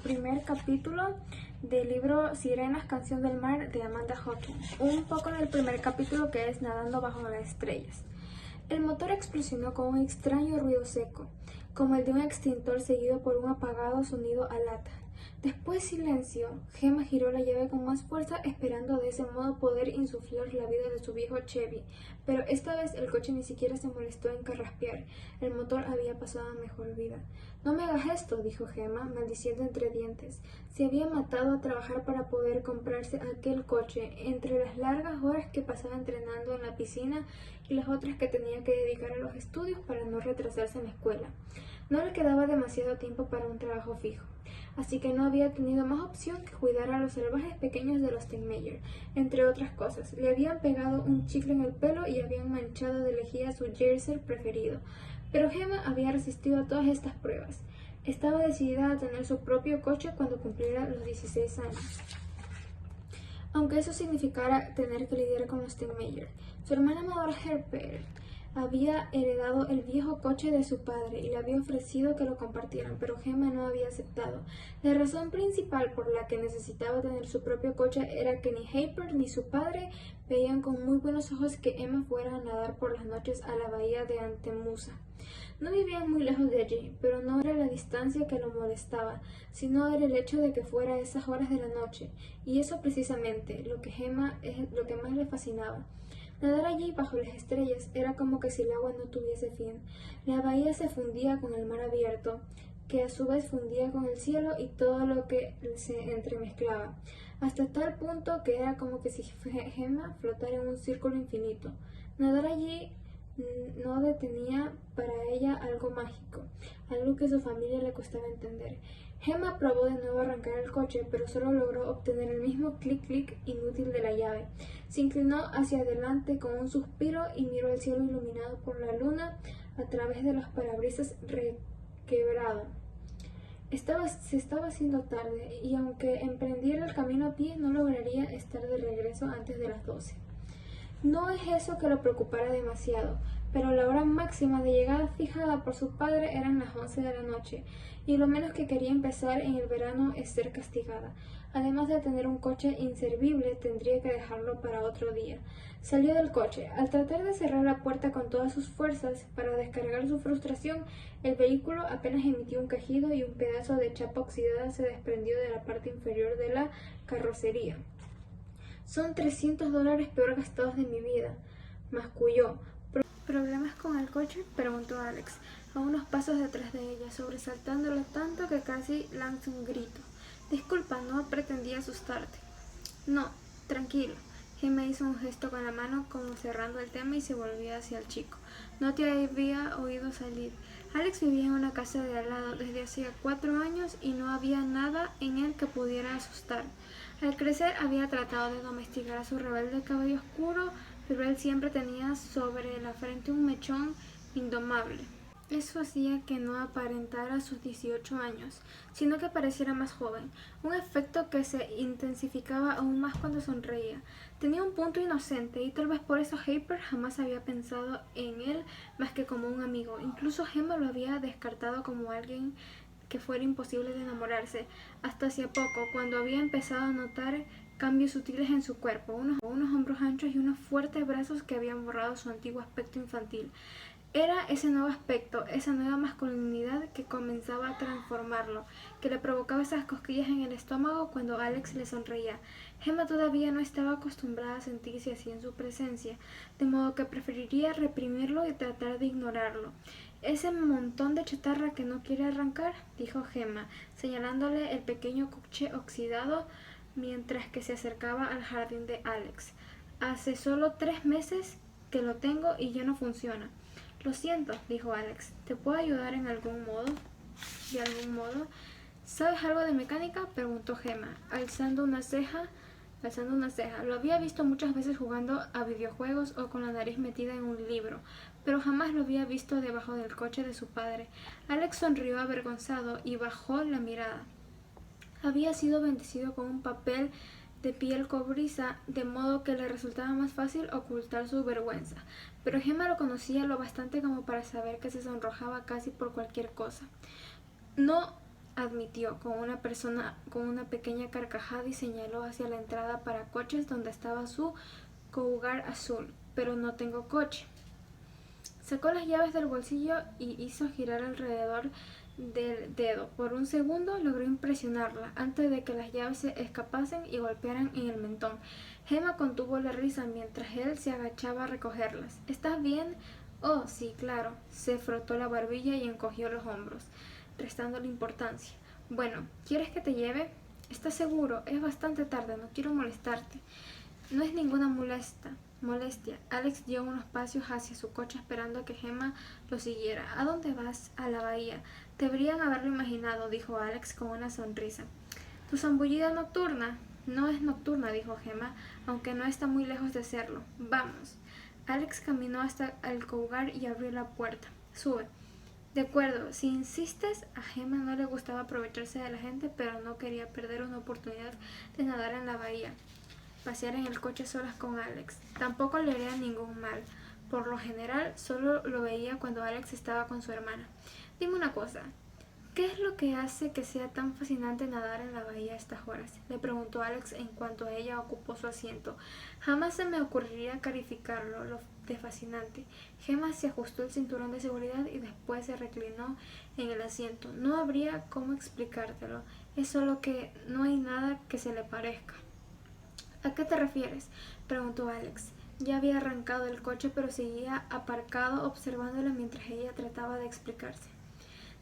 primer capítulo del libro Sirenas, Canción del Mar de Amanda Hawkins. Un poco del primer capítulo, que es Nadando bajo las estrellas. El motor explosionó con un extraño ruido seco, como el de un extintor seguido por un apagado sonido a lata. Después silencio. Gemma giró la llave con más fuerza, esperando de ese modo poder insuflar la vida de su viejo Chevy, pero esta vez el coche ni siquiera se molestó en carraspear. El motor había pasado a mejor vida. «No me hagas esto», dijo Gemma, maldiciendo entre dientes. Se había matado a trabajar para poder comprarse aquel coche, entre las largas horas que pasaba entrenando en la piscina y las otras que tenía que dedicar a los estudios para no retrasarse en la escuela. No le quedaba demasiado tiempo para un trabajo fijo, así que no había tenido más opción que cuidar a los salvajes pequeños de los Steinmeier. Entre otras cosas, le habían pegado un chicle en el pelo y habían manchado de lejía su jersey preferido. Pero Gemma había resistido a todas estas pruebas. Estaba decidida a tener su propio coche cuando cumpliera los 16 años. Aunque eso significara tener que lidiar con los Steinmeier. Su hermana mayor Herbert había heredado el viejo coche de su padre y le había ofrecido que lo compartieran, pero Gemma no había aceptado. La razón principal por la que necesitaba tener su propio coche era que ni Herbert ni su padre veían con muy buenos ojos que Emma fuera a nadar por las noches a la bahía de Antemusa. No vivían muy lejos de allí, pero no era la distancia que lo molestaba, sino era el hecho de que fuera a esas horas de la noche, y eso precisamente lo que más le fascinaba. Nadar allí bajo las estrellas era como que si el agua no tuviese fin. La bahía se fundía con el mar abierto, que a su vez fundía con el cielo y todo lo que se entremezclaba, hasta tal punto que era como que si Gemma flotara en un círculo infinito. Nadar allí no detenía para ella algo mágico, algo que a su familia le costaba entender. Gemma probó de nuevo arrancar el coche, pero solo logró obtener el mismo clic-clic inútil de la llave. Se inclinó hacia adelante con un suspiro y miró el cielo iluminado por la luna a través de los parabrisas requebrado. Se estaba haciendo tarde, y aunque emprendiera el camino a pie, no lograría estar de regreso antes de las 12. No es eso que lo preocupara demasiado, pero la hora máxima de llegada fijada por su padre eran las 11 de la noche, y lo menos que quería empezar en el verano es ser castigada. Además de tener un coche inservible, tendría que dejarlo para otro día. Salió del coche. Al tratar de cerrar la puerta con todas sus fuerzas para descargar su frustración, el vehículo apenas emitió un quejido y un pedazo de chapa oxidada se desprendió de la parte inferior de la carrocería. «Son $300 peor gastados de mi vida», masculló. «¿Problemas con el coche?», preguntó Alex, a unos pasos detrás de ella, sobresaltándolo tanto que casi lanzó un grito. «Disculpa, no pretendía asustarte». «No, tranquilo». Gemma hizo un gesto con la mano como cerrando el tema y se volvió hacia el chico. «No te había oído salir». Alex vivía en una casa de al lado desde hacía 4 años y no había nada en él que pudiera asustar. Al crecer había tratado de domesticar a su rebelde cabello oscuro, pero él siempre tenía sobre la frente un mechón indomable. Eso hacía que no aparentara sus 18 años, sino que pareciera más joven, un efecto que se intensificaba aún más cuando sonreía. Tenía un punto inocente, y tal vez por eso Herbert jamás había pensado en él más que como un amigo. Incluso Gemma lo había descartado como alguien que fuera imposible de enamorarse, hasta hacía poco, cuando había empezado a notar cambios sutiles en su cuerpo, unos hombros anchos y unos fuertes brazos que habían borrado su antiguo aspecto infantil. Era ese nuevo aspecto, esa nueva masculinidad que comenzaba a transformarlo, que le provocaba esas cosquillas en el estómago cuando Alex le sonreía. Gemma todavía no estaba acostumbrada a sentirse así en su presencia, de modo que preferiría reprimirlo y tratar de ignorarlo. «Ese montón de chatarra que no quiere arrancar», dijo Gemma, señalándole el pequeño coche oxidado mientras que se acercaba al jardín de Alex. «Hace solo 3 meses que lo tengo y ya no funciona». «Lo siento», dijo Alex. «¿Te puedo ayudar en algún modo?» «¿De algún modo?» «¿Sabes algo de mecánica?», preguntó Gemma, alzando una ceja. Lo había visto muchas veces jugando a videojuegos o con la nariz metida en un libro, pero jamás lo había visto debajo del coche de su padre. Alex sonrió avergonzado y bajó la mirada. Había sido bendecido con un papel de piel cobriza, de modo que le resultaba más fácil ocultar su vergüenza, pero Gemma lo conocía lo bastante como para saber que se sonrojaba casi por cualquier cosa. «No admitió con una pequeña carcajada y señaló hacia la entrada para coches donde estaba su Cougar azul. Pero no tengo coche. Sacó las llaves del bolsillo y hizo girar alrededor del dedo. Por un segundo logró impresionarla antes de que las llaves se escapasen y golpearan en el mentón. Gemma contuvo la risa mientras él se agachaba a recogerlas. ¿Estás bien? Oh, sí, claro. Se frotó la barbilla y encogió los hombros, restándole importancia. Bueno, ¿quieres que te lleve? ¿Estás seguro? Es bastante tarde, no quiero molestarte. No es ninguna molestia. Alex dio unos pasos hacia su coche esperando a que Gemma lo siguiera. ¿A dónde vas? A la bahía. Deberían haberlo imaginado, dijo Alex con una sonrisa. ¿Tu zambullida nocturna? No es nocturna, dijo Gemma, aunque no está muy lejos de serlo. Vamos. Alex caminó hasta el Cougar y abrió la puerta. Sube. De acuerdo, si insistes, a Gemma no le gustaba aprovecharse de la gente, pero no quería perder una oportunidad de nadar en la bahía. Pasear en el coche solas con Alex. Tampoco le haría ningún mal. Por lo general, solo lo veía cuando Alex estaba con su hermana. Dime una cosa, ¿qué es lo que hace que sea tan fascinante nadar en la bahía a estas horas? Le preguntó Alex en cuanto ella ocupó su asiento. Jamás se me ocurriría calificarlo lo de fascinante. Gemma se ajustó el cinturón de seguridad y después se reclinó en el asiento. No habría cómo explicártelo. Es solo que no hay nada que se le parezca. ¿A qué te refieres? Preguntó Alex. Ya había arrancado el coche, pero seguía aparcado observándola mientras ella trataba de explicarse.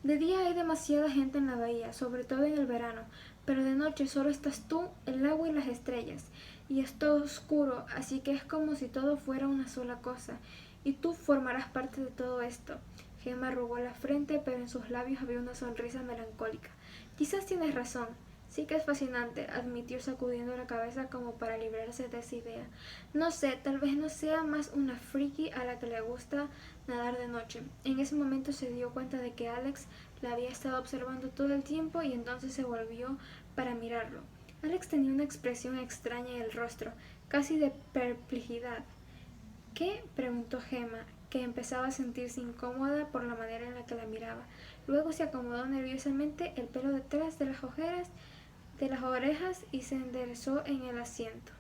De día hay demasiada gente en la bahía, sobre todo en el verano, pero de noche solo estás tú, el agua y las estrellas, y es todo oscuro, así que es como si todo fuera una sola cosa, y tú formarás parte de todo esto. Gemma arrugó la frente, pero en sus labios había una sonrisa melancólica. Quizás tienes razón. Sí que es fascinante, admitió sacudiendo la cabeza como para librarse de esa idea. No sé, tal vez no sea más una friki a la que le gusta nadar de noche. En ese momento se dio cuenta de que Alex la había estado observando todo el tiempo y entonces se volvió para mirarlo. Alex tenía una expresión extraña en el rostro, casi de perplejidad. ¿Qué? Preguntó Gemma, que empezaba a sentirse incómoda por la manera en la que la miraba. Luego se acomodó nerviosamente el pelo detrás de las orejas y se enderezó en el asiento.